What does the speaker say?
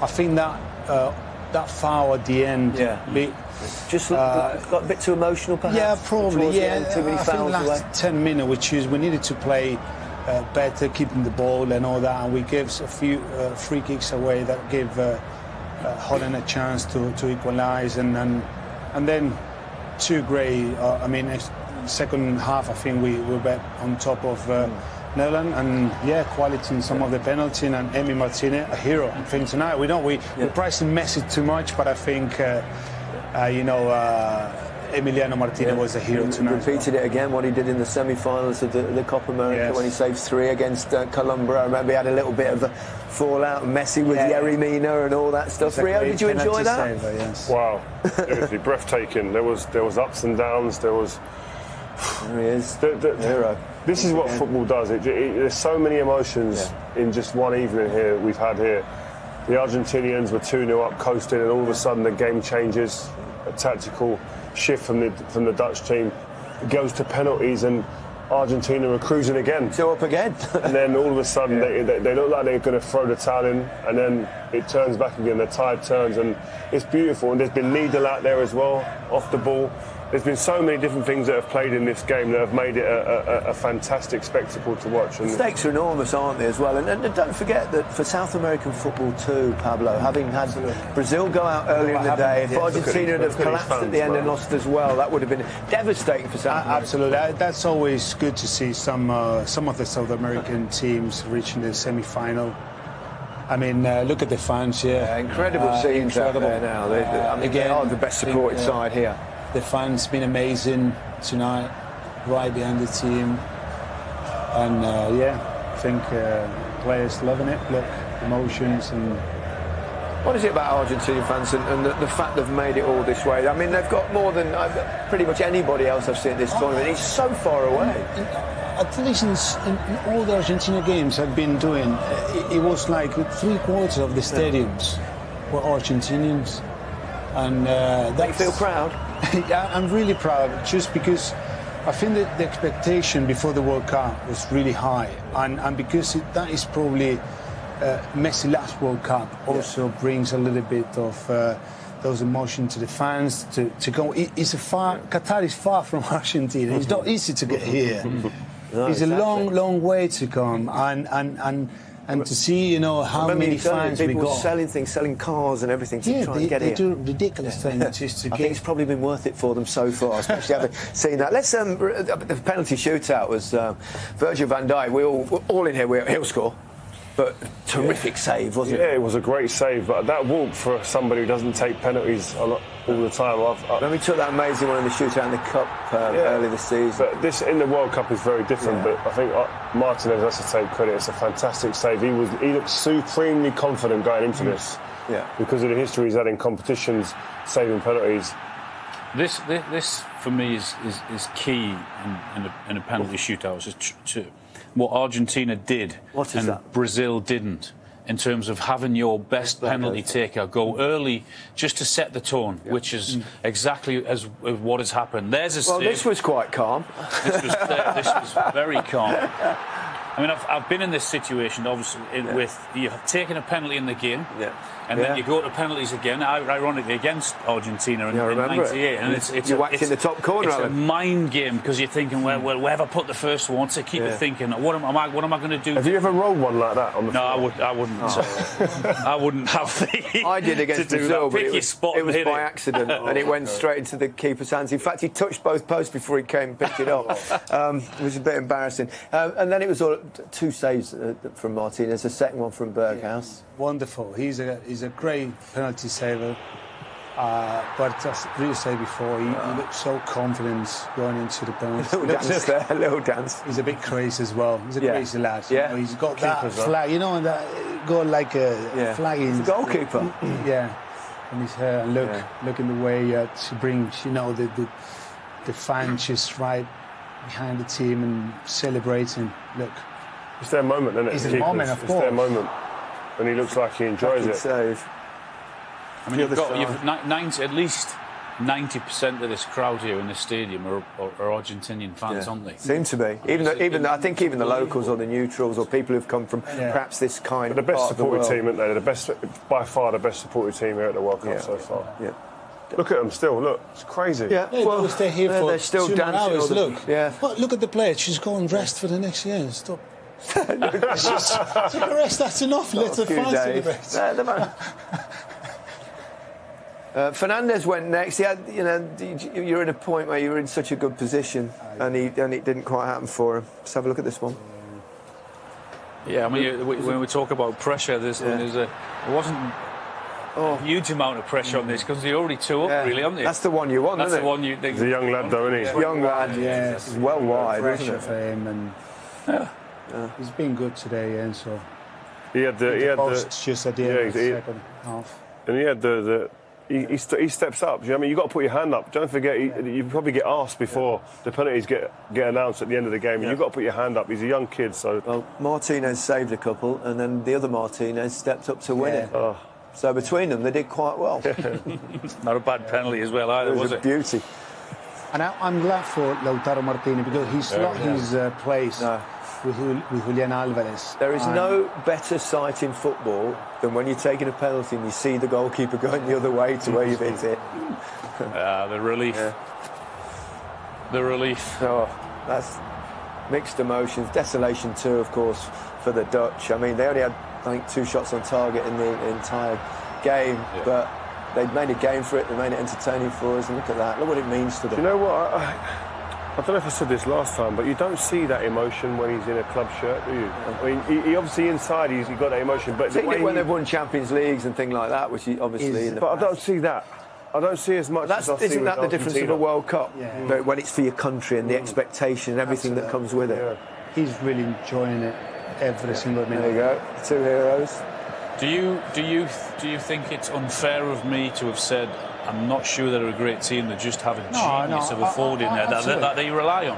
I think that that foul at the end, just got a bit too emotional, perhaps. Yeah, probably. Yeah, too many I fouls think last 10 minutes, we needed to play better, keeping the ball and all that. And we gave a few free kicks away that gave Holland a chance to equalise, and then two great. I mean, second half, I think we were back on top of Netherlands, and quality in some of the penalties, and Emi Martinez, a hero. I think tonight we're pricing Messi too much, but I think Emiliano Martinez was a hero tonight. Repeated it again, what he did in the semi-finals of the Copa America when he saved 3 against Colombia. I remember he had a little bit of a fallout. Messi with Yerry Mina and all that stuff. Rio, did you enjoy that? Saver, yes. Wow, seriously breathtaking. There was ups and downs. There was. There he is, hero. This is what football does. There's so many emotions in just one evening here we've had here. The Argentinians were 2-0 up, coasting, and all of a sudden the game changes. A tactical shift from the Dutch team. It goes to penalties, and Argentina are cruising again. 2 up again. And then all of a sudden they look like they're going to throw the towel in, and then it turns back again. The tide turns, and it's beautiful. And there's been needle out there as well, off the ball. There's been so many different things that have played in this game that have made it a fantastic spectacle to watch. And the stakes are enormous, aren't they, as well? And don't forget that for South American football too, Pablo, having had Brazil go out earlier in the day, if Argentina had have collapsed at the end and lost as well, that would have been devastating for South America. Absolutely. That's always good to see some of the South American teams reaching the semi-final. I mean, look at the fans here. Yeah, incredible scenes out there now. They are the best supported side here. The fans been amazing tonight, right behind the team, and I think players loving it. Look, emotions and. What is it about Argentinian fans and the fact they've made it all this way? I mean, they've got more than pretty much anybody else I've seen at this tournament. It's so far away. At least in all the Argentina games I've been doing, it was like 3/4 of the stadiums were Argentinians, and you feel proud. I'm really proud, just because I think that the expectation before the World Cup was really high, and because that is probably Messi last World Cup also brings a little bit of those emotions to the fans to go. Qatar is far from Argentina. It's not easy to get here. It's a long way to come, and to see, how many fans we got. Selling things, selling cars and everything to try and get here. They do ridiculous things just to I think it's probably been worth it for them so far, especially having seen that. Let's the penalty shootout was Virgil van Dijk. We're all in here. He'll score. But terrific save, wasn't it? Yeah, it was a great save. But that walk for somebody who doesn't take penalties all the time. When we took that amazing one in the shootout in the Cup earlier this season. But this in the World Cup is very different. But I think Martinez has to take credit. It's a fantastic save. He looked supremely confident going into this. Yeah. Because of the history he's had in competitions, saving penalties. This for me is key in a penalty shootout. What Argentina did Brazil didn't, in terms of having your best penalty taker go early just to set the tone, which is exactly as what has happened. There's a save. This was quite calm. This was very calm. I mean, I've been in this situation, obviously, with you've taken a penalty in the game, and then you go to penalties again, ironically against Argentina in '98, and it's whacked in the top corner. It's a mind game, because you're thinking, well, whoever put the first one, to keep it thinking, what am I going to do? Have you ever rolled one like that on the floor? I wouldn't. I wouldn't have the. I did against Brazil, but it was by accident, and it went straight into the keeper's hands. In fact, he touched both posts before he came and picked it up. It was a bit embarrassing, and then it was all. 2 saves from Martinez, a second one from Berghaus. Wonderful. He's a great penalty saver. But as really said before, he looked so confident going into the penalty. A little dance. He's a bit crazy as well. He's a crazy lad. Yeah. He's got that flag, and that got like a flag in. He's a goalkeeper. And his hair. And look in the way to bring, the fans just right behind the team and celebrating. Look. It's their moment, isn't it? It's their moment, of course. It's their moment. And he looks like he enjoys it. Save. I mean, you've 90, at least 90% of this crowd here in this stadium are Argentinian fans, aren't they? Seem to be. I think even the locals or the neutrals or people who've come from perhaps this kind of the best supported team, aren't they? They're the best, by far the best supported team here at the World Cup so far. Yeah. Look at them still. Look, it's crazy. Yeah, well, they're here for they're still 2 more dancing. hours. Look, look at the player. She's going rest for the next year. Stop. Take a rest. That's enough. Let her find the rest. Fernandez went next. He had, you're in a point where you were in such a good position, and it didn't quite happen for him. Let's have a look at this one. Yeah, I mean, when we talk about pressure, there wasn't a huge amount of pressure on this because they're already 2 up, really, aren't they? That's the one you want, That's isn't the it? one you think. He's a young lad, though, isn't he? Young lad, he's well wide, isn't it? For him, and he's been good today, and so he had the just at the end of the second half, and he had he steps up. You know what I mean? You've got to put your hand up. Don't forget, you probably get asked before the penalties get announced at the end of the game. And you've got to put your hand up. He's a young kid, so. Well, Martinez saved a couple, and then the other Martinez stepped up to win it. Oh. So between them, they did quite well. Not a bad penalty as well, either, was it? Beauty. And I'm glad for Lautaro Martinez because he's not his place. No. With Julian Alvarez. There is no better sight in football than when you're taking a penalty and you see the goalkeeper going the other way to where you've hit it. The relief. Yeah. The relief. Oh, that's mixed emotions. Desolation too, of course, for the Dutch. I mean, they only had, I think, 2 shots on target in the entire game, but they made a game for it. They made it entertaining for us, and look at that. Look what it means to them. Do you know what? I don't know if I said this last time, but you don't see that emotion when he's in a club shirt, do you? I mean, he obviously inside he's got that emotion, but the way when they've won Champions Leagues and things like that, which he obviously. But I don't see that. I don't see as much. Isn't that the difference of a World Cup? Yeah. When it's for your country and the expectation and everything that comes with it. Yeah. He's really enjoying it every single minute. There you go, 2 heroes. Do you think it's unfair of me to have said I'm not sure they're a great team, they just have a genius of a forward in there that they rely on?